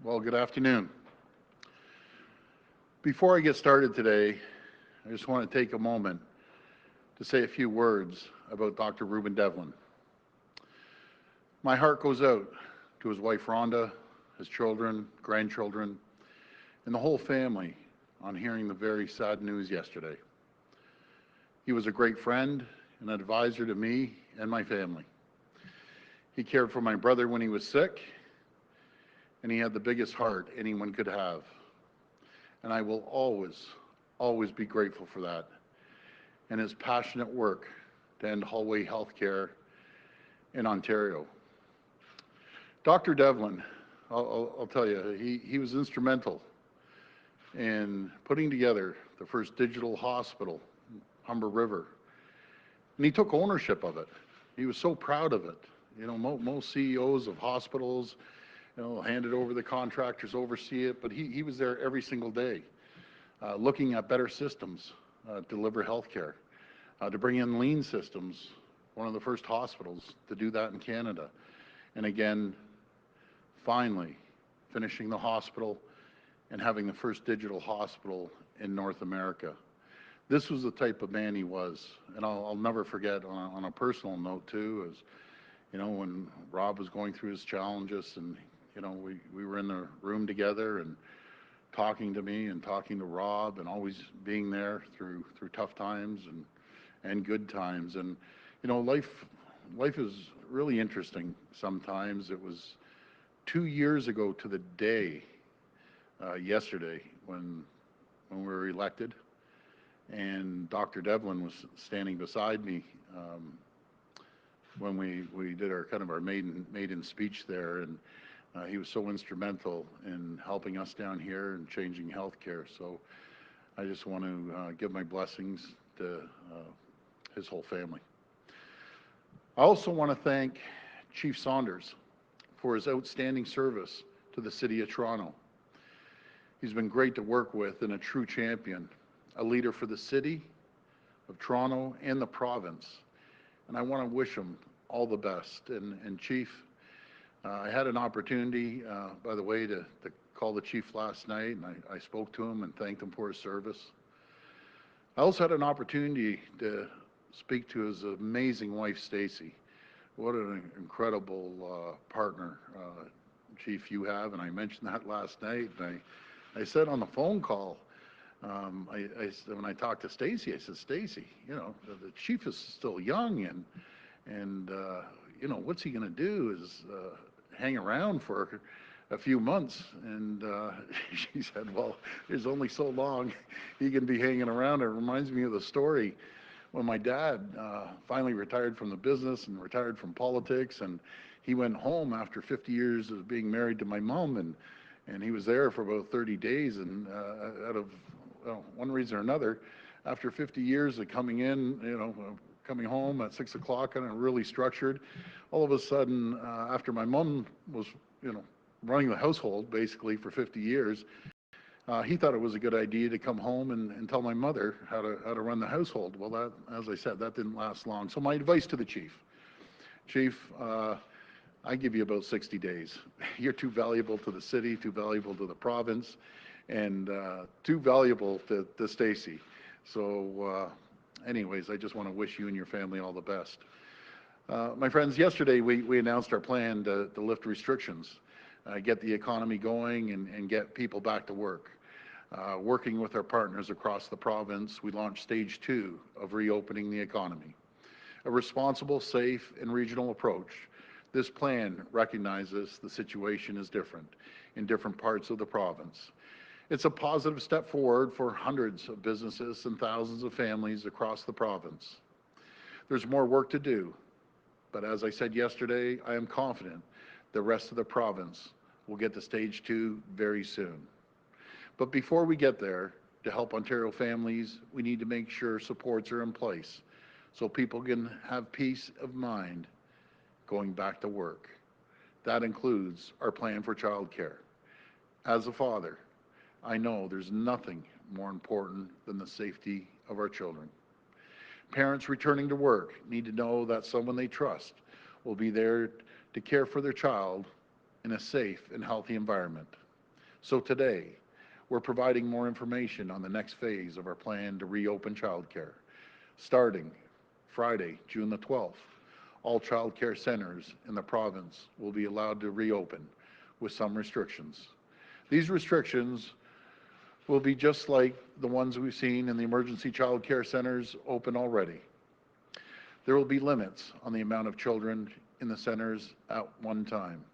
Well, good afternoon. Before I get started today, I just want to take a moment to say a few words about Dr. Ruben Devlin. My heart goes out to his wife Rhonda, his children, grandchildren, and the whole family on hearing the very sad news yesterday. He was a great friend and advisor to me and my family. He cared for my brother when he was sick, and he had the biggest heart anyone could have. And I will always be grateful for that and his passionate work to end hallway healthcare in Ontario. Dr. Devlin, I'll tell you, he was instrumental in putting together the first digital hospital, Humber River, and he took ownership of it. He was so proud of it. You know, most CEOs of hospitals, hand it over to the contractors, oversee it, but he was there every single day, looking at better systems, deliver healthcare, to bring in lean systems, one of the first hospitals to do that in Canada. And again, finally, finishing the hospital and having the first digital hospital in North America. This was the type of man he was, and I'll never forget on a personal note too, is, when Rob was going through his challenges and we were in the room together and talking to me and talking to Rob and always being there through tough times and good times. And life is really interesting sometimes. It was 2 years ago to the day yesterday when we were elected, and Dr. Devlin was standing beside me when we did our maiden speech there, and he was so instrumental in helping us down here and changing healthcare. So I just want to give my blessings to his whole family. I also want to thank Chief Saunders for his outstanding service to the City of Toronto. He's been great to work with and a true champion, a leader for the City of Toronto and the province. And I want to wish him all the best. And Chief, I had an opportunity, by the way, to call the chief last night, and I spoke to him and thanked him for his service. I also had an opportunity to speak to his amazing wife, Stacy. What an incredible partner, Chief, you have, and I mentioned that last night. And I said on the phone call, when I talked to Stacy, I said, Stacy, the chief is still young, and what's he going to do is hang around for a few months. And she said, well, there's only so long he can be hanging around. It reminds me of the story when my dad finally retired from the business and retired from politics, and he went home after 50 years of being married to my mom, and he was there for about 30 days, and out of one reason or another, after 50 years of coming in, coming home at 6 o'clock and really structured, all of a sudden, after my mom was, running the household basically for 50 years, he thought it was a good idea to come home and tell my mother how to run the household. Well, that, as I said, that didn't last long. So my advice to the Chief, I give you about 60 days. You're too valuable to the city, too valuable to the province, and too valuable to Stacy. So anyways, I just want to wish you and your family all the best. My friends, yesterday we announced our plan to lift restrictions, get the economy going, and get people back to work. Working with our partners across the province, we launched stage 2 of reopening the economy. A responsible, safe, and regional approach. This plan recognizes the situation is different in different parts of the province. It's a positive step forward for hundreds of businesses and thousands of families across the province. There's more work to do, but as I said yesterday, I am confident the rest of the province will get to stage 2 very soon. But before we get there, to help Ontario families, we need to make sure supports are in place so people can have peace of mind going back to work. That includes our plan for childcare. As a father, I know there's nothing more important than the safety of our children. Parents returning to work need to know that someone they trust will be there to care for their child in a safe and healthy environment. So today, we're providing more information on the next phase of our plan to reopen childcare. Starting Friday, June the 12th, all childcare centers in the province will be allowed to reopen with some restrictions. These restrictions will be just like the ones we've seen in the emergency childcare centers open already. There will be limits on the amount of children in the centers at one time.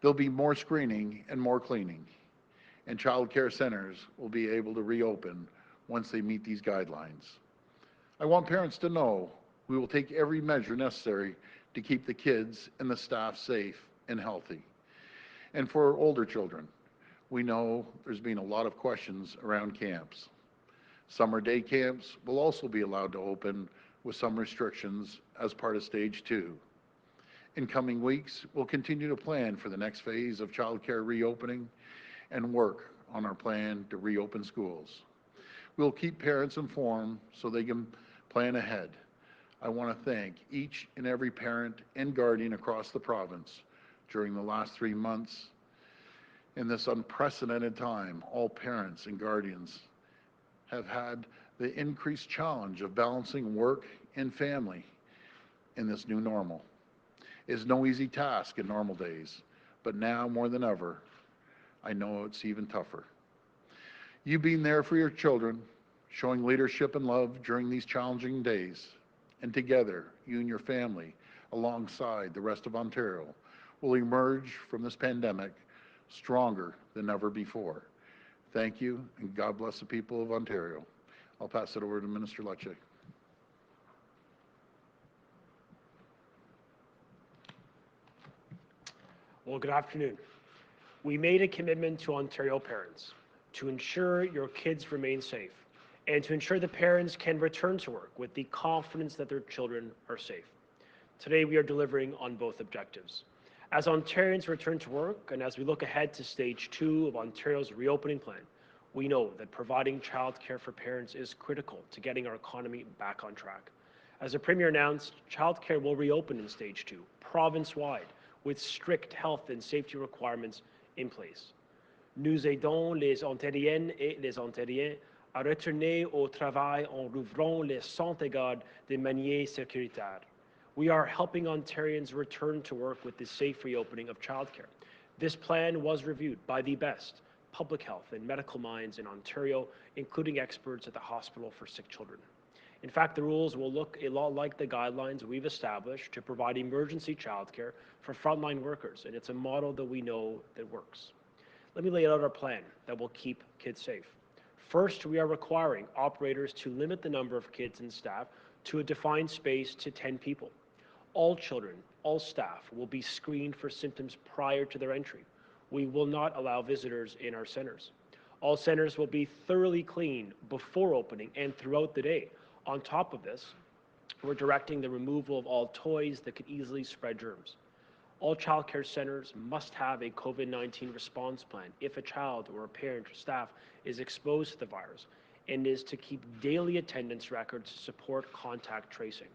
There'll be more screening and more cleaning, and childcare centers will be able to reopen once they meet these guidelines. I want parents to know we will take every measure necessary to keep the kids and the staff safe and healthy. And for older children, we know there's been a lot of questions around camps. Summer day camps will also be allowed to open with some restrictions as part of stage 2. In coming weeks, we'll continue to plan for the next phase of childcare reopening and work on our plan to reopen schools. We'll keep parents informed so they can plan ahead. I want to thank each and every parent and guardian across the province during the last 3 months. In this unprecedented time, all parents and guardians have had the increased challenge of balancing work and family in this new normal. It's no easy task in normal days, but now more than ever, I know it's even tougher. You being there for your children, showing leadership and love during these challenging days, and together, you and your family, alongside the rest of Ontario, will emerge from this pandemic stronger than ever before. Thank you, and God bless the people of Ontario. I'll pass it over to Minister Lecce. Well, good afternoon. We made a commitment to Ontario parents to ensure your kids remain safe and to ensure the parents can return to work with the confidence that their children are safe. Today, we are delivering on both objectives. As Ontarians return to work and as we look ahead to stage 2 of Ontario's reopening plan, we know that providing childcare for parents is critical to getting our economy back on track. As the Premier announced, childcare will reopen in stage 2, province-wide, with strict health and safety requirements in place. Nous aidons les Ontariennes et les Ontariens à retourner au travail en rouvrant les centres garde de manière sécuritaire. We are helping Ontarians return to work with the safe reopening of childcare. This plan was reviewed by the best public health and medical minds in Ontario, including experts at the Hospital for Sick Children. In fact, the rules will look a lot like the guidelines we've established to provide emergency childcare for frontline workers, and it's a model that we know that works. Let me lay out our plan that will keep kids safe. First, we are requiring operators to limit the number of kids and staff to a defined space to 10 people. All children, all staff will be screened for symptoms prior to their entry. We will not allow visitors in our centers. All centers will be thoroughly cleaned before opening and throughout the day. On top of this, we're directing the removal of all toys that could easily spread germs. All childcare centers must have a COVID-19 response plan if a child or a parent or staff is exposed to the virus, and is to keep daily attendance records to support contact tracing.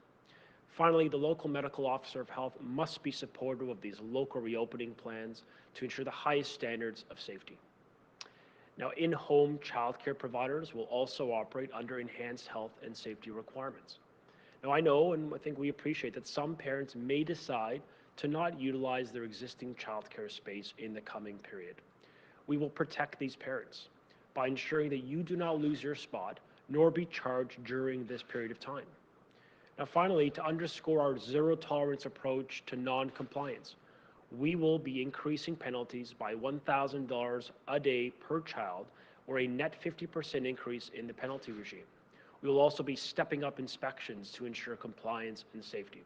Finally, the local medical officer of health must be supportive of these local reopening plans to ensure the highest standards of safety. Now, in-home childcare providers will also operate under enhanced health and safety requirements. Now, I know, and I think we appreciate that some parents may decide to not utilize their existing childcare space in the coming period. We will protect these parents by ensuring that you do not lose your spot nor be charged during this period of time. Now, finally, to underscore our zero-tolerance approach to non-compliance, we will be increasing penalties by $1,000 a day per child, or a net 50% increase in the penalty regime. We will also be stepping up inspections to ensure compliance and safety.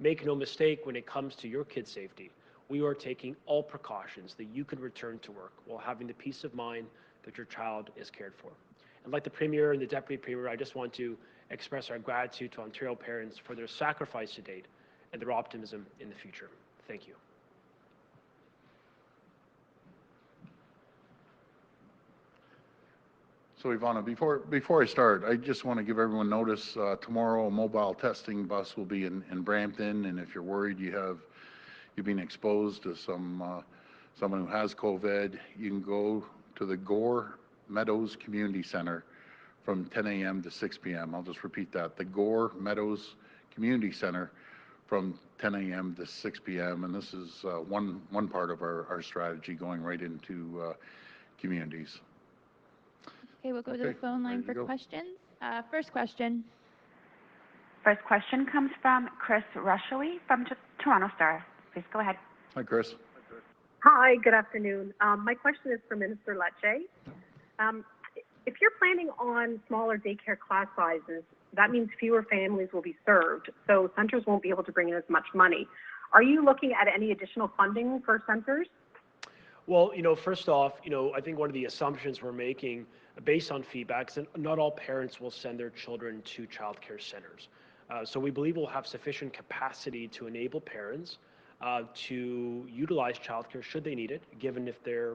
Make no mistake, when it comes to your kids' safety, we are taking all precautions that you can return to work while having the peace of mind that your child is cared for. And like the Premier and the Deputy Premier, I just want to express our gratitude to Ontario parents for their sacrifice to date and their optimism in the future. Thank you. So Ivana, before I start, I just want to give everyone notice, tomorrow a mobile testing bus will be in Brampton, and if you're worried you've been exposed to someone who has COVID, you can go to the Gore Meadows Community Center from 10 a.m. to 6 p.m. I'll just repeat that. The Gore Meadows Community Center from 10 a.m. to 6 p.m. And this is one part of our strategy going right into communities. Okay, we'll go to the phone line for questions. First question. First question comes from Chris Rushley from Toronto Star. Please go ahead. Hi, Chris. Hi, good afternoon. My question is for Minister Lecce. If you're planning on smaller daycare class sizes, that means fewer families will be served, so centers won't be able to bring in as much money. Are you looking at any additional funding for centers? Well, first off, I think one of the assumptions we're making based on feedback is that not all parents will send their children to childcare centers. So we believe we'll have sufficient capacity to enable parents to utilize childcare should they need it, given if they're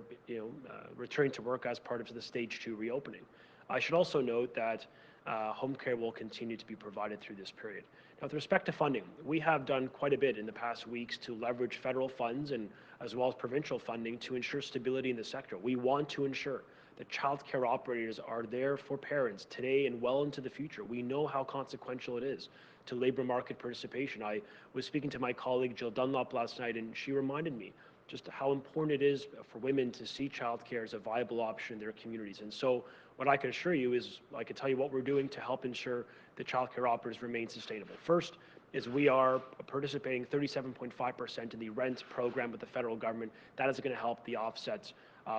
returning to work as part of the stage 2 reopening. I should also note that home care will continue to be provided through this period. Now, with respect to funding, we have done quite a bit in the past weeks to leverage federal funds and as well as provincial funding to ensure stability in the sector. We want to ensure that childcare operators are there for parents today and well into the future. We know how consequential it is to labor market participation. I was speaking to my colleague Jill Dunlop last night, and she reminded me just how important it is for women to see childcare as a viable option in their communities. And so what I can assure you is, I can tell you what we're doing to help ensure that childcare operators remain sustainable. First is we are participating 37.5% in the rent program with the federal government. That is going to help the offsets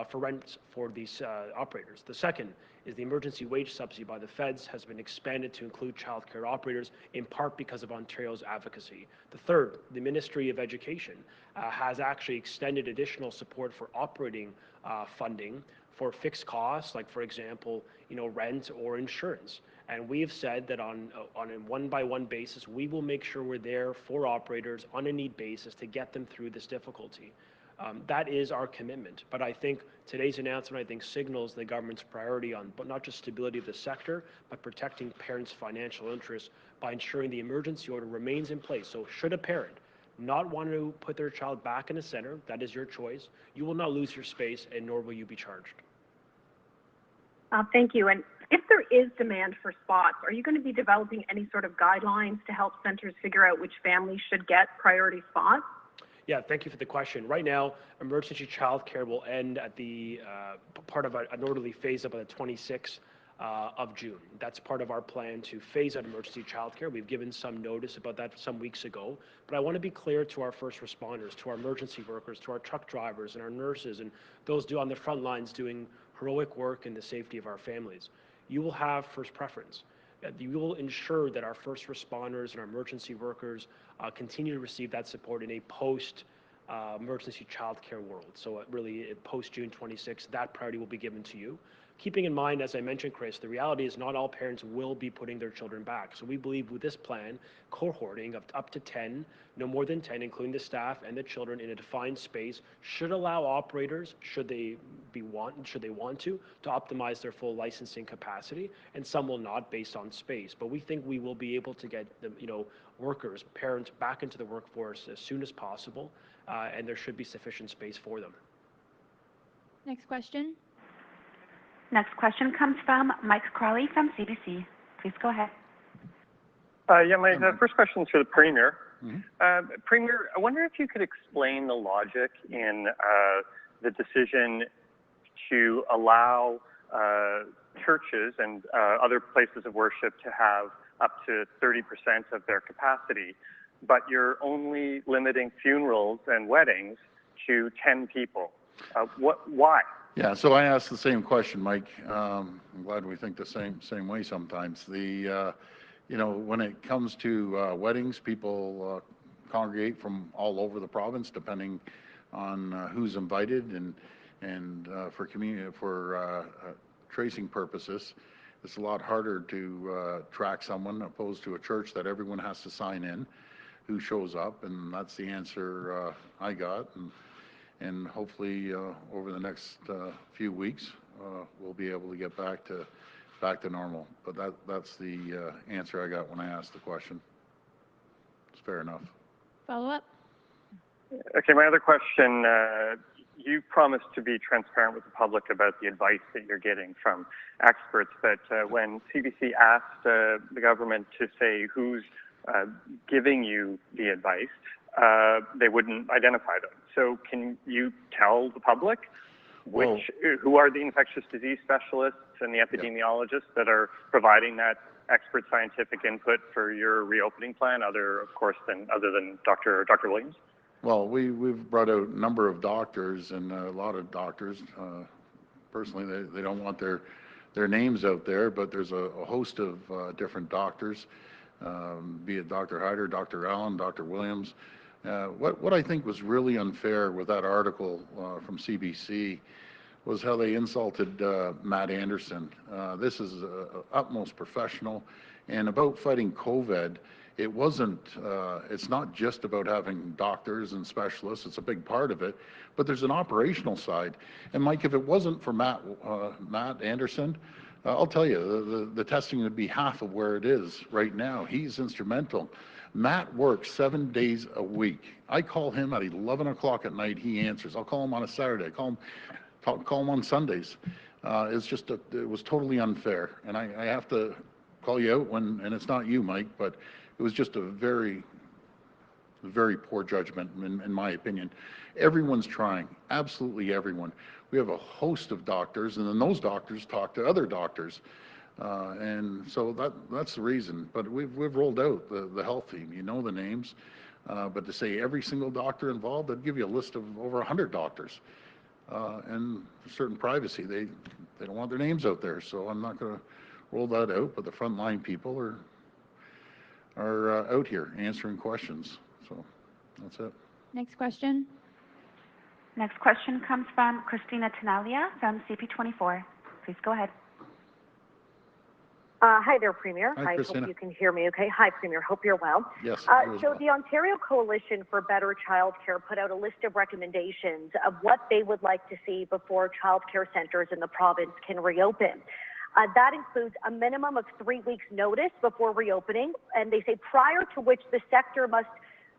for rent for these operators. The second is the emergency wage subsidy by the feds has been expanded to include childcare operators, in part because of Ontario's advocacy. The third, the Ministry of Education has actually extended additional support for operating funding for fixed costs, like for example, rent or insurance. And we have said that on a one-by-one basis, we will make sure we're there for operators on a need basis to get them through this difficulty. That is our commitment. But I think today's announcement, signals the government's priority on not just stability of the sector, but protecting parents' financial interests by ensuring the emergency order remains in place. So should a parent not want to put their child back in a center, that is your choice. You will not lose your space, and nor will you be charged. Thank you. And if there is demand for spots, are you going to be developing any sort of guidelines to help centers figure out which families should get priority spots? Yeah, thank you for the question. Right now, emergency childcare will end at the part of an orderly phase up on the 26th of June. That's part of our plan to phase out emergency childcare. We've given some notice about that some weeks ago, but I want to be clear to our first responders, to our emergency workers, to our truck drivers and our nurses and those on the front lines doing heroic work in the safety of our families. You will have first preference. You will ensure that our first responders and our emergency workers continue to receive that support in a post-emergency childcare world. So really, post-June 26th, that priority will be given to you. Keeping in mind, as I mentioned, Chris, the reality is not all parents will be putting their children back. So we believe with this plan, cohorting of up to 10, no more than 10, including the staff and the children in a defined space, should allow operators, should they want to optimize their full licensing capacity, and some will not based on space. But we think we will be able to get the workers, parents back into the workforce as soon as possible, and there should be sufficient space for them. Next question. Next question comes from Mike Crawley from CBC. Please go ahead. My first question is for the Premier. Mm-hmm. Premier, I wonder if you could explain the logic in the decision to allow churches and other places of worship to have up to 30% of their capacity, but you're only limiting funerals and weddings to 10 people. Why? Yeah, so I asked the same question, Mike. I'm glad we think the same way sometimes. When it comes to weddings, people congregate from all over the province, depending on who's invited, and for tracing purposes, it's a lot harder to track someone opposed to a church that everyone has to sign in who shows up, and that's the answer I got. And hopefully over the next few weeks we'll be able to get back to normal. But that's the answer I got when I asked the question. It's fair enough. Follow up. Okay, my other question, you promised to be transparent with the public about the advice that you're getting from experts, but when CBC asked the government to say who's giving you the advice, they wouldn't identify them. So can you tell the public who are the infectious disease specialists and the epidemiologists that are providing that expert scientific input for your reopening plan, other than Dr. Williams? Well, we've brought out a number of doctors, and a lot of doctors, personally, they don't want their names out there, but there's a host of different doctors, be it Dr. Hyder, Dr. Allen, Dr. Williams. What I think was really unfair with that article from CBC was how they insulted Matt Anderson. This is utmost professional, and about fighting COVID, it's not just about having doctors and specialists. It's a big part of it, but there's an operational side. And Mike, if it wasn't for Matt Anderson, I'll tell you, the testing would be half of where it is right now. He's instrumental. Matt works 7 days a week. I call him at 11 o'clock at night, he answers. I'll call him on a Saturday, call him on Sundays. It was totally unfair. And I have to call you out and it's not you, Mike, but it was just a very, very poor judgment in my opinion. Everyone's trying, absolutely everyone. We have a host of doctors, and then those doctors talk to other doctors. And so that's the reason. But we've rolled out the health team, you know the names. But to say every single doctor involved, I'd give you a list of over 100 doctors. And certain privacy, they don't want their names out there. So I'm not going to roll that out, but the frontline people are out here answering questions. So that's it. Next question. Next question comes from Christina Elliott from CP24. Please go ahead. Hi there, Premier. Hi, Christina. I hope you can hear me okay. Hi, Premier. Hope you're well. Yes. So the Ontario Coalition for Better Childcare put out a list of recommendations of what they would like to see before childcare centres in the province can reopen. That includes a minimum of 3 weeks notice before reopening, and they say prior to which the sector must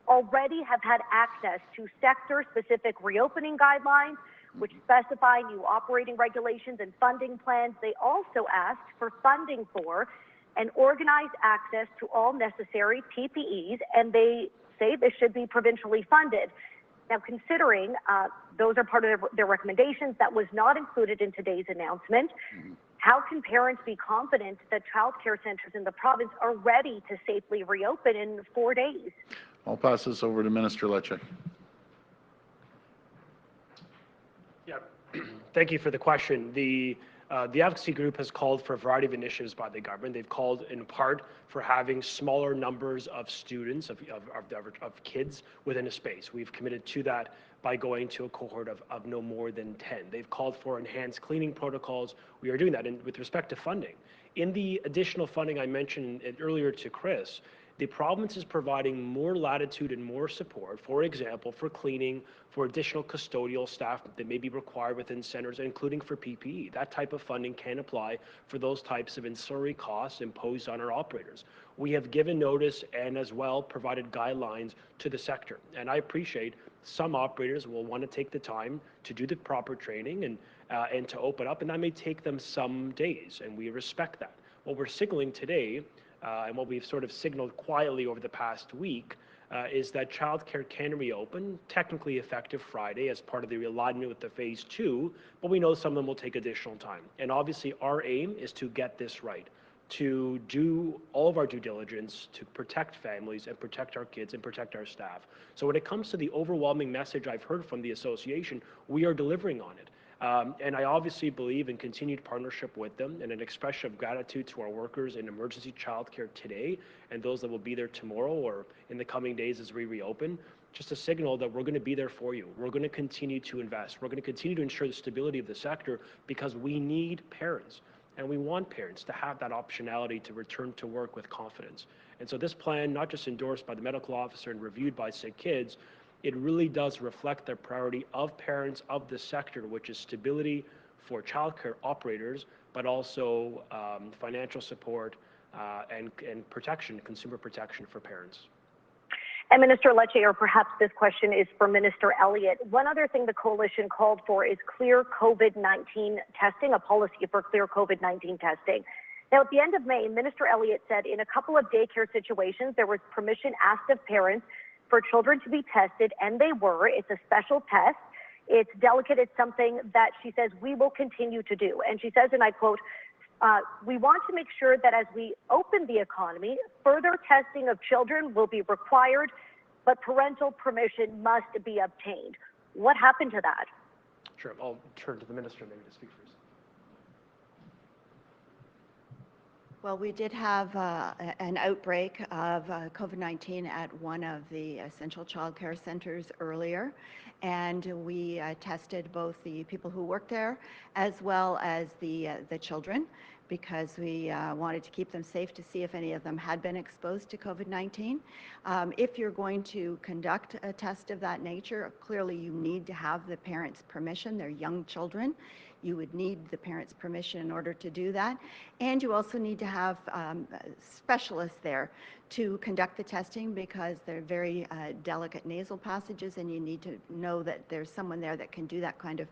already have had access to sector-specific reopening guidelines, which specify new operating regulations and funding plans. They also asked for funding for and organized access to all necessary PPEs, and they say this should be provincially funded. Now, considering those are part of their recommendations, that was not included in today's announcement. How can parents be confident that childcare centres in the province are ready to safely reopen in 4 days? I'll pass this over to Minister Lecce. Yeah, thank you for the question. The advocacy group has called for a variety of initiatives by the government. They've called in part for having smaller numbers of students, of kids within a space. We've committed to that by going to a cohort of no more than 10. They've called for enhanced cleaning protocols. We are doing that. And with respect to funding, in the additional funding I mentioned earlier to Chris, the province is providing more latitude and more support, for example, for cleaning, for additional custodial staff that may be required within centres, including for PPE. That type of funding can apply for those types of ancillary costs imposed on our operators. We have given notice and as well provided guidelines to the sector. And I appreciate some operators will want to take the time to do the proper training and to open up, and that may take them some days, and we respect that. What we're signaling today and what we've sort of signaled quietly over the past week is that childcare can reopen, technically effective Friday as part of the realignment with the phase 2, but we know some of them will take additional time. And obviously our aim is to get this right, to do all of our due diligence to protect families and protect our kids and protect our staff. So when it comes to the overwhelming message I've heard from the association, we are delivering on it. And I obviously believe in continued partnership with them and an expression of gratitude to our workers in emergency childcare today and those that will be there tomorrow or in the coming days as we reopen, just a signal that we're going to be there for you. We're going to continue to invest. We're going to continue to ensure the stability of the sector because we need parents and we want parents to have that optionality to return to work with confidence. And so this plan, not just endorsed by the medical officer and reviewed by Sick Kids, it really does reflect the priority of parents of the sector, which is stability for childcare operators, but also financial support and protection, consumer protection for parents. And Minister Lecce, or perhaps this question is for Minister Elliott. One other thing the coalition called for is clear COVID-19 testing, a policy for clear COVID-19 testing. Now, at the end of May, Minister Elliott said in a couple of daycare situations, there was permission asked of parents for children to be tested, and they were. It's a special test. It's delicate. It's something that she says we will continue to do. And she says, and I quote, we want to make sure that as we open the economy, further testing of children will be required, but parental permission must be obtained. What happened to that? Sure. I'll turn to the minister maybe to speak first. Well, we did have an outbreak of COVID-19 at one of the essential child care centers earlier, and we tested both the people who worked there as well as the children, because we wanted to keep them safe to see if any of them had been exposed to COVID-19. If you're going to conduct a test of that nature, clearly you need to have the parents' permission. They're young children. You would need the parents' permission in order to do that. And you also need to have specialists there to conduct the testing, because they're very delicate nasal passages, and you need to know that there's someone there that can do that kind of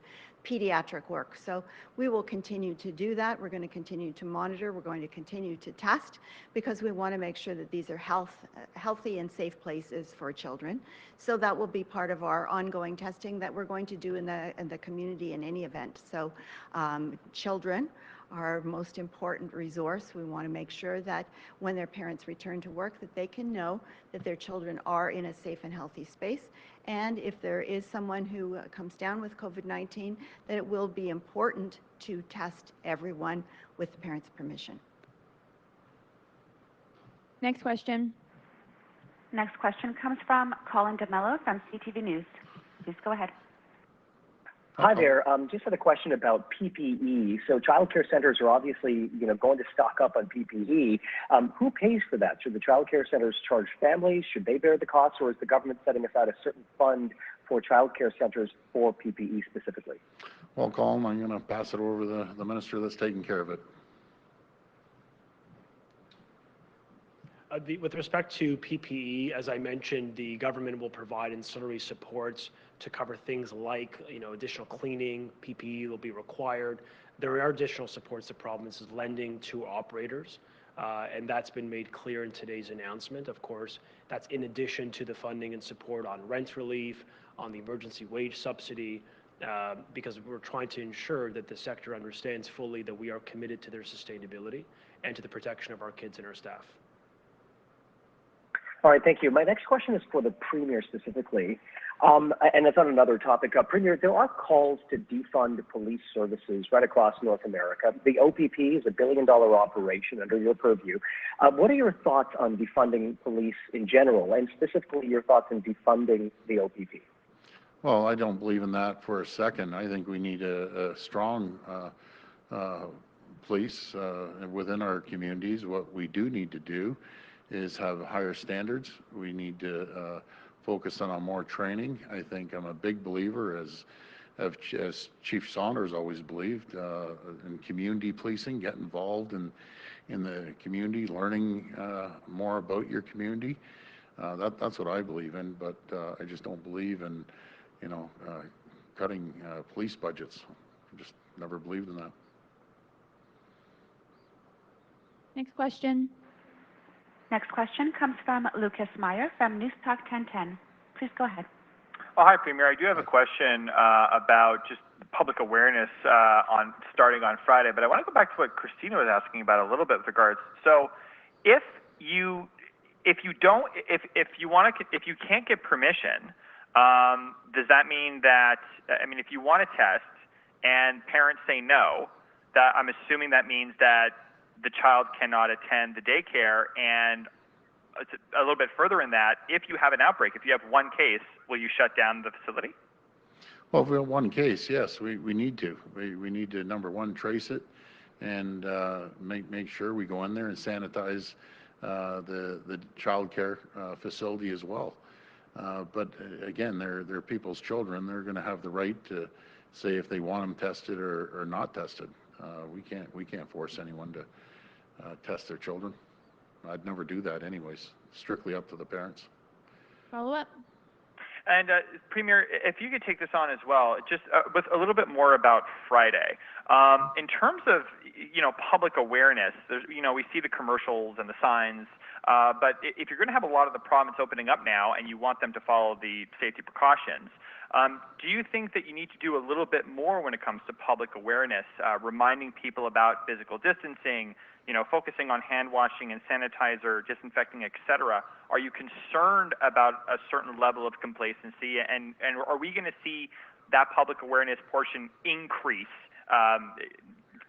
pediatric work. So we will continue to do that. We're going to continue to monitor. We're going to continue to test, because we want to make sure that these are healthy and safe places for children. So that will be part of our ongoing testing that we're going to do in the community in any event. So children are our most important resource. We want to make sure that when their parents return to work, that they can know that their children are in a safe and healthy space. And if there is someone who comes down with COVID-19, that it will be important to test everyone with the parents' permission. Next question. Next question comes from Colin DeMello from CTV News. Please go ahead. Hi there. Just had a question about PPE. So child care centers are obviously, going to stock up on PPE. Who pays for that? Should the child care centers charge families? Should they bear the cost, or is the government setting aside a certain fund for child care centers for PPE specifically? Well, Colin, I'm going to pass it over to the minister that's taking care of it. With respect to PPE, as I mentioned, the government will provide ancillary supports to cover things like, additional cleaning. PPE will be required. There are additional supports the province is lending to operators, and that's been made clear in today's announcement. Of course, that's in addition to the funding and support on rent relief, on the emergency wage subsidy, because we're trying to ensure that the sector understands fully that we are committed to their sustainability and to the protection of our kids and our staff. All right, thank you. My next question is for the Premier specifically, and it's on another topic. Premier, there are calls to defund police services right across North America. The OPP is a $1 billion operation under your purview. What are your thoughts on defunding police in general, and specifically your thoughts on defunding the OPP? Well, I don't believe in that for a second. I think we need a strong police within our communities. What we do need to do is have higher standards. We need to focus on more training. I think I'm a big believer, as Chief Saunders always believed, in community policing. Get involved in the community, learning more about your community. That's what I believe in, but I just don't believe in, cutting police budgets. I just never believed in that. Next question. Next question comes from Lucas Meyer from News Talk 1010. Please go ahead. Oh, hi, Premier. I do have a question about just public awareness starting on Friday, but I want to go back to what Christina was asking about a little bit with regards. So, if you can't get permission, does that mean that, if you want to test and parents say no, that I'm assuming that means that the child cannot attend the daycare, and a little bit further in that, if you have an outbreak, if you have one case, will you shut down the facility? Well, if we have one case, yes, we need to. We need to, number one, trace it, and make sure we go in there and sanitize the child care facility as well. But again, they're people's children. They're going to have the right to say if they want them tested or not tested. We can't force anyone to test their children. I'd never do that anyways. Strictly up to the parents. Follow-up. And Premier, if you could take this on as well, just with a little bit more about Friday. In terms of public awareness, there's, we see the commercials and the signs, but if you're going to have a lot of the province opening up now and you want them to follow the safety precautions, do you think that you need to do a little bit more when it comes to public awareness, reminding people about physical distancing, focusing on hand washing and sanitizer, disinfecting, etc.? Are you concerned about a certain level of complacency, and are we going to see that public awareness portion increase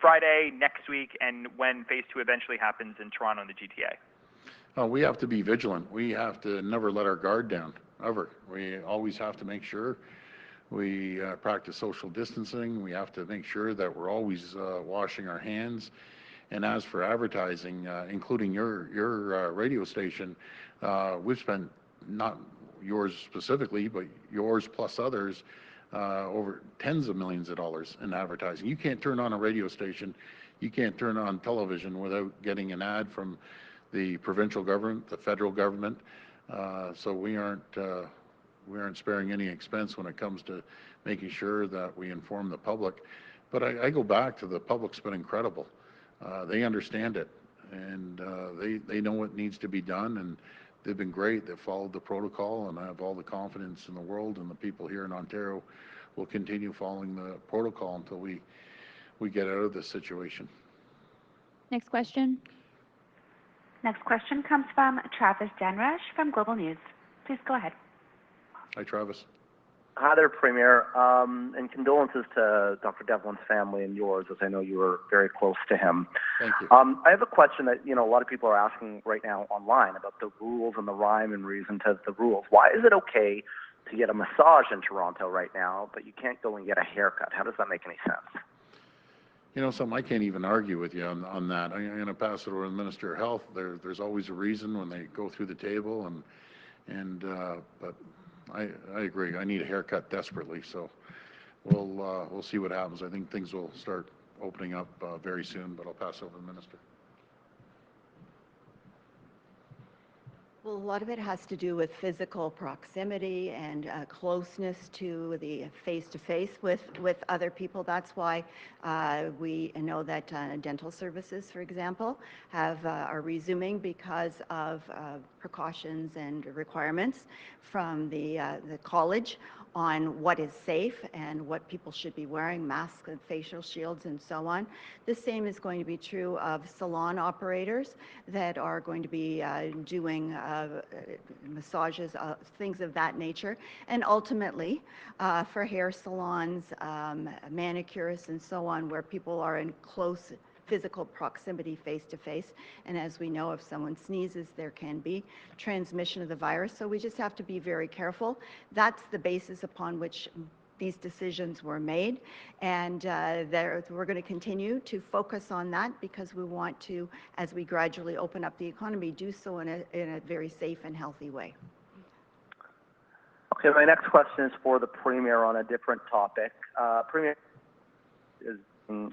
Friday, next week, and when Phase 2 eventually happens in Toronto and the GTA? We have to be vigilant. We have to never let our guard down, ever. We always have to make sure we practice social distancing. We have to make sure that we're always washing our hands. And as for advertising, including your radio station, we've spent, not yours specifically, but yours plus others, over tens of millions of dollars in advertising. You can't turn on a radio station, you can't turn on television without getting an ad from the provincial government, the federal government. So we aren't sparing any expense when it comes to making sure that we inform the public. But I go back to the public's been incredible. They understand it, and they know what needs to be done, and they've been great. They've followed the protocol, and I have all the confidence in the world, and the people here in Ontario will continue following the protocol until we get out of this situation. Next question. Next question comes from Travis Denrush from Global News. Please go ahead. Hi, Travis. Hi there, Premier, and condolences to Dr. Devlin's family and yours, as I know you were very close to him. Thank you. I have a question that a lot of people are asking right now online about the rules and the rhyme and reason to the rules. Why is it okay to get a massage in Toronto right now, but you can't go and get a haircut? How does that make any sense? Something I can't even argue with you on that. I'm going to pass it over to the Minister of Health. There's always a reason when they go through the table, but I agree. I need a haircut desperately, so we'll see what happens. I think things will start opening up very soon, but I'll pass over to the Minister. Well, a lot of it has to do with physical proximity and closeness to the face-to-face with other people. That's why we know that dental services, for example, are resuming because of precautions and requirements from the college on what is safe and what people should be wearing, masks and facial shields and so on. The same is going to be true of salon operators that are going to be doing massages, things of that nature. And ultimately, for hair salons, manicurists and so on, where people are in close physical proximity face-to-face. And as we know, if someone sneezes, there can be transmission of the virus. So we just have to be very careful. That's the basis upon which these decisions were made. And we're going to continue to focus on that because we want to, as we gradually open up the economy, do so in a very safe and healthy way. Okay, my next question is for the Premier on a different topic. Premier is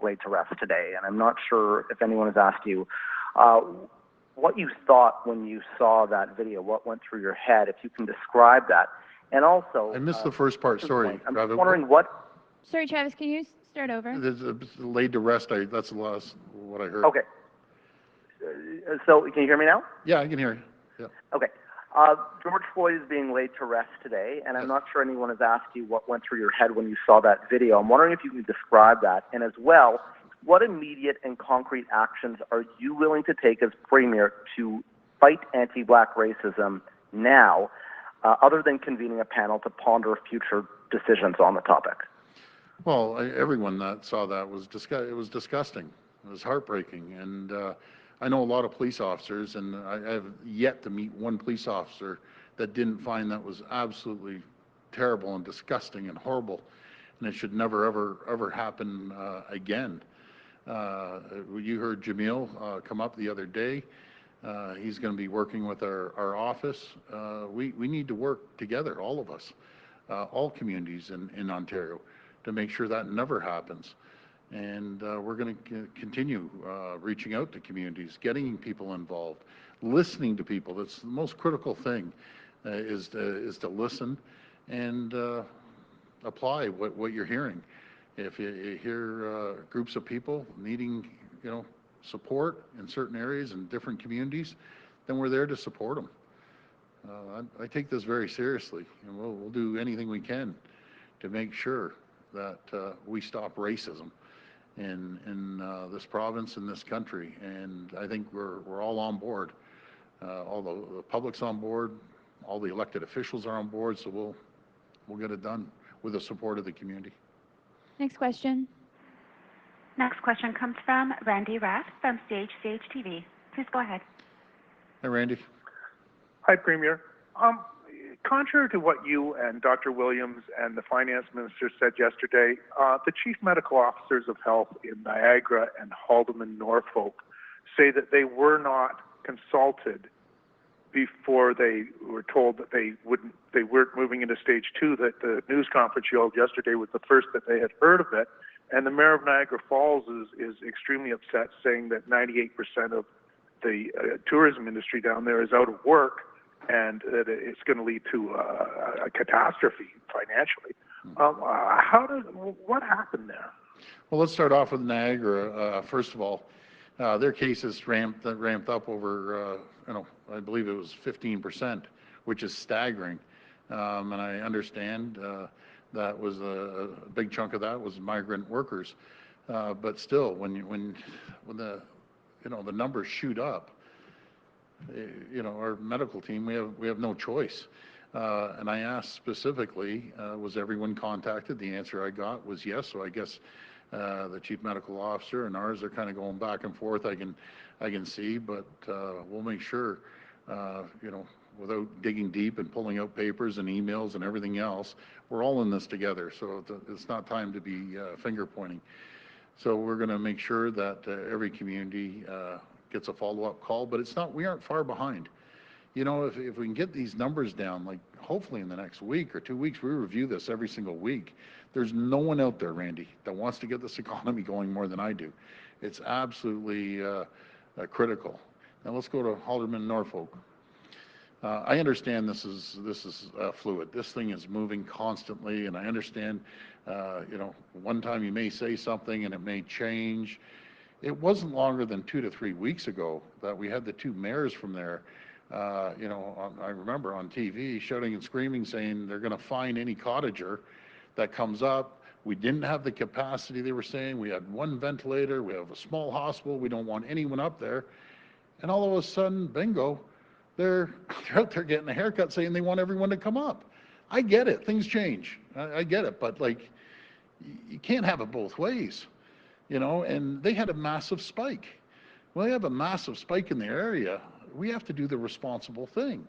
laid to rest today, and I'm not sure if anyone has asked you what you thought when you saw that video, what went through your head, if you can describe that. And also, I missed the first part, sorry. I'm just wondering what... Sorry, Travis, can you start over? Laid to rest, that's the last what I heard. Okay. So, can you hear me now? Yeah, I can hear you. Yeah. Okay. George Floyd is being laid to rest today, and I'm not sure anyone has asked you what went through your head when you saw that video. I'm wondering if you can describe that, and as well, what immediate and concrete actions are you willing to take as Premier to fight anti-Black racism now, other than convening a panel to ponder future decisions on the topic? Well, everyone that saw that was it was disgusting. It was heartbreaking, and I know a lot of police officers, and I have yet to meet one police officer that didn't find that was absolutely terrible and disgusting and horrible, and it should never, ever happen again. You heard Jamil come up the other day. He's going to be working with our office. We need to work together, all of us, all communities in Ontario, to make sure that never happens. And we're going to continue reaching out to communities, getting people involved, listening to people. That's the most critical thing. is to listen and apply what you're hearing. If you hear groups of people needing, support in certain areas and different communities, then we're there to support them. I take this very seriously, and we'll do anything we can to make sure that we stop racism in this province, in this country. And I think we're all on board. All the public's on board, all the elected officials are on board, so we'll get it done with the support of the community. Next question. Next question comes from Randy Rath from CHCH TV. Please go ahead. Hi, Randy. Hi, Premier. Contrary to what you and Dr. Williams and the Finance Minister said yesterday, the Chief Medical Officers of Health in Niagara and Haldimand, Norfolk say that they were not consulted before they were told that they weren't moving into stage 2, that the news conference you held yesterday was the first that they had heard of it. And the mayor of Niagara Falls is extremely upset, saying that 98% of the tourism industry down there is out of work, and that it's going to lead to a catastrophe financially. What happened there? Well, let's start off with Niagara. First of all, their cases ramped up over, I believe it was 15%, which is staggering. And I understand that was a big chunk of that was migrant workers. But still, when the the numbers shoot up, our medical team, we have no choice. And I asked specifically, was everyone contacted? The answer I got was yes. So I guess the chief medical officer and ours are kind of going back and forth. I can see, but we'll make sure, without digging deep and pulling out papers and emails and everything else, we're all in this together. So it's not time to be finger pointing. So we're going to make sure that every community gets a follow-up call, but we aren't far behind. If we can get these numbers down, like hopefully in the next week or 2 weeks, we review this every single week. There's no one out there, Randy, that wants to get this economy going more than I do. It's absolutely critical. Now let's go to Haldimand, Norfolk. I understand this is fluid. This thing is moving constantly, and I understand, one time you may say something and it may change. It wasn't longer than 2 to 3 weeks ago that we had the two mayors from there, I remember on TV shouting and screaming, saying they're going to fine any cottager that comes up. We didn't have the capacity, they were saying. We had one ventilator, we have a small hospital, we don't want anyone up there. And all of a sudden, bingo, they're out there getting a haircut saying they want everyone to come up. I get it, things change. I get it, but you can't have it both ways, and they had a massive spike. When they have a massive spike in the area, we have to do the responsible thing.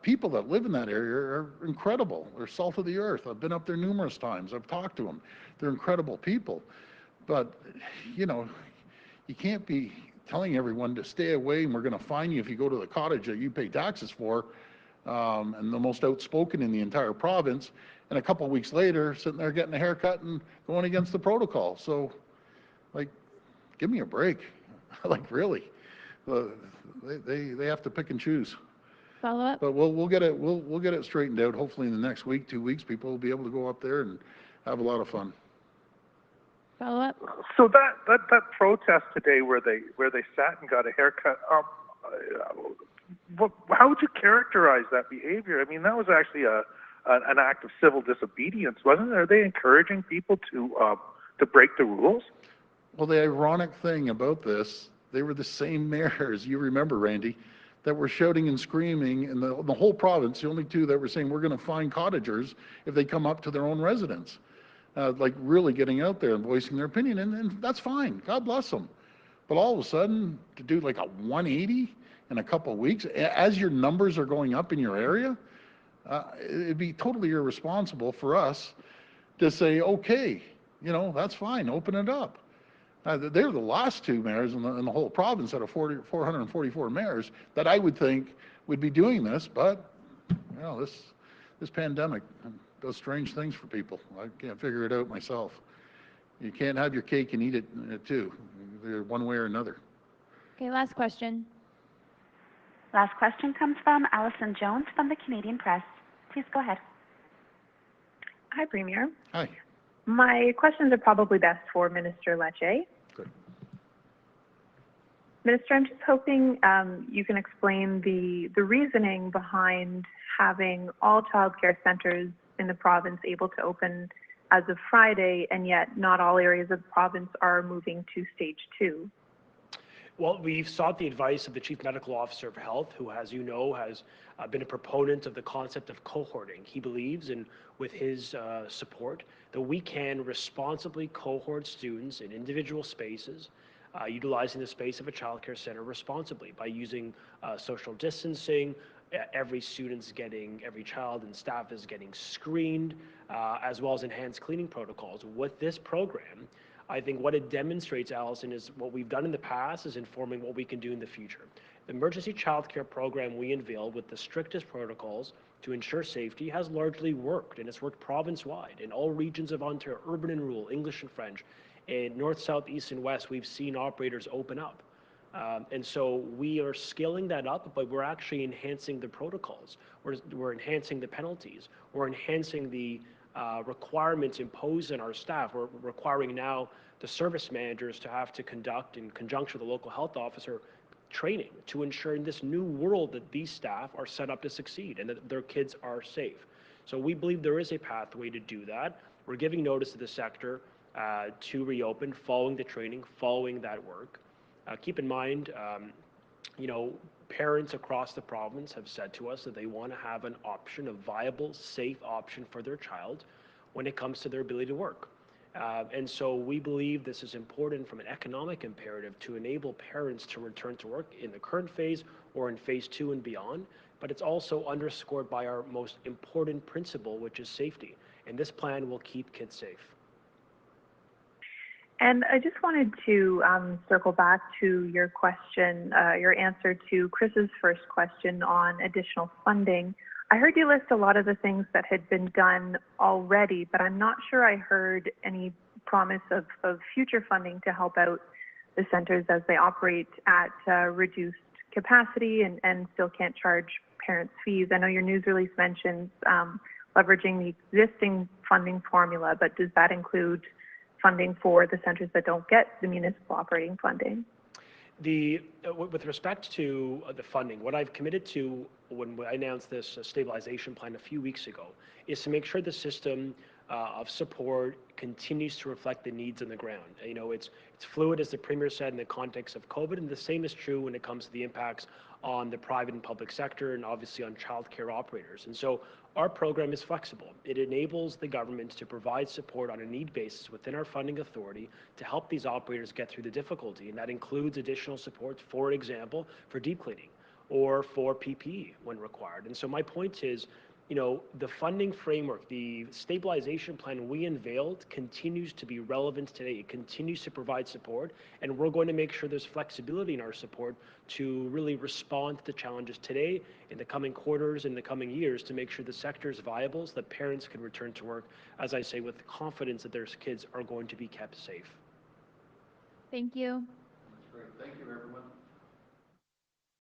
People that live in that area are incredible. They're salt of the earth. I've been up there numerous times. I've talked to them. They're incredible people. But, you can't be telling everyone to stay away and we're going to fine you if you go to the cottage that you pay taxes for, and the most outspoken in the entire province, and a couple of weeks later sitting there getting a haircut and going against the protocol. So, give me a break. Really. They have to pick and choose. Follow up. But we'll get it straightened out. Hopefully in the next week, 2 weeks, people will be able to go up there and have a lot of fun. Follow up. So that protest today where they sat and got a haircut, how would you characterize that behavior? I mean, that was actually an act of civil disobedience, wasn't it? Are they encouraging people to break the rules? Well, the ironic thing about this, they were the same mayors, you remember, Randy, that were shouting and screaming in the whole province, the only two that were saying we're going to fine cottagers if they come up to their own residence. Really getting out there and voicing their opinion, and that's fine. God bless them. But all of a sudden, to do like a 180 in a couple of weeks, as your numbers are going up in your area, it'd be totally irresponsible for us to say, okay, that's fine, open it up. They're the last two mayors in the whole province out of 444 mayors that I would think would be doing this, but this pandemic does strange things for people. I can't figure it out myself. You can't have your cake and eat it too, either one way or another. Okay, last question. Last question comes from Alison Jones from the Canadian Press. Please go ahead. Hi, Premier. Hi. My questions are probably best for Minister Lecce. Good. Minister, I'm just hoping you can explain the reasoning behind having all childcare centres in the province able to open as of Friday, and yet not all areas of the province are moving to stage 2. Well, we've sought the advice of the Chief Medical Officer of Health, who, as you know, has been a proponent of the concept of cohorting. He believes, and with his support, that we can responsibly cohort students in individual spaces, utilizing the space of a childcare center responsibly by using social distancing. Every child and staff is getting screened, as well as enhanced cleaning protocols. With this program, I think what it demonstrates, Allison, is what we've done in the past is informing what we can do in the future. The emergency childcare program we unveiled with the strictest protocols to ensure safety has largely worked, and it's worked province-wide in all regions of Ontario, urban and rural, English and French. In north, south, east, and west, we've seen operators open up. And so we are scaling that up, but we're actually enhancing the protocols. We're enhancing the penalties. We're enhancing the requirements imposed on our staff. We're requiring now the service managers to have to conduct, in conjunction with the local health officer, training to ensure in this new world that these staff are set up to succeed and that their kids are safe. So we believe there is a pathway to do that. We're giving notice to the sector to reopen following the training, following that work. Keep in mind, parents across the province have said to us that they want to have an option, a viable, safe option for their child when it comes to their ability to work. And so we believe this is important from an economic imperative to enable parents to return to work in the current phase or in phase 2 and beyond. But it's also underscored by our most important principle, which is safety. And this plan will keep kids safe. And I just wanted to circle back to your question, your answer to Chris's first question on additional funding. I heard you list a lot of the things that had been done already, but I'm not sure I heard any promise of future funding to help out the centres as they operate at reduced capacity and still can't charge parents fees. I know your news release mentions leveraging the existing funding formula, but does that include funding for the centres that don't get the municipal operating funding? With respect to the funding, what I've committed to when I announced this stabilization plan a few weeks ago is to make sure the system of support continues to reflect the needs on the ground. It's fluid, as the Premier said, in the context of COVID, and the same is true when it comes to the impacts on the private and public sector and obviously on childcare operators. And so our program is flexible. It enables the government to provide support on a need basis within our funding authority to help these operators get through the difficulty, and that includes additional support, for example, for deep cleaning or for PPE when required. And so my point is, the funding framework, the stabilization plan we unveiled continues to be relevant today. It continues to provide support, and we're going to make sure there's flexibility in our support to really respond to the challenges today, in the coming quarters, in the coming years, to make sure the sector is viable so that parents can return to work, as I say, with confidence that their kids are going to be kept safe. Thank you. That's great. Thank you, everyone.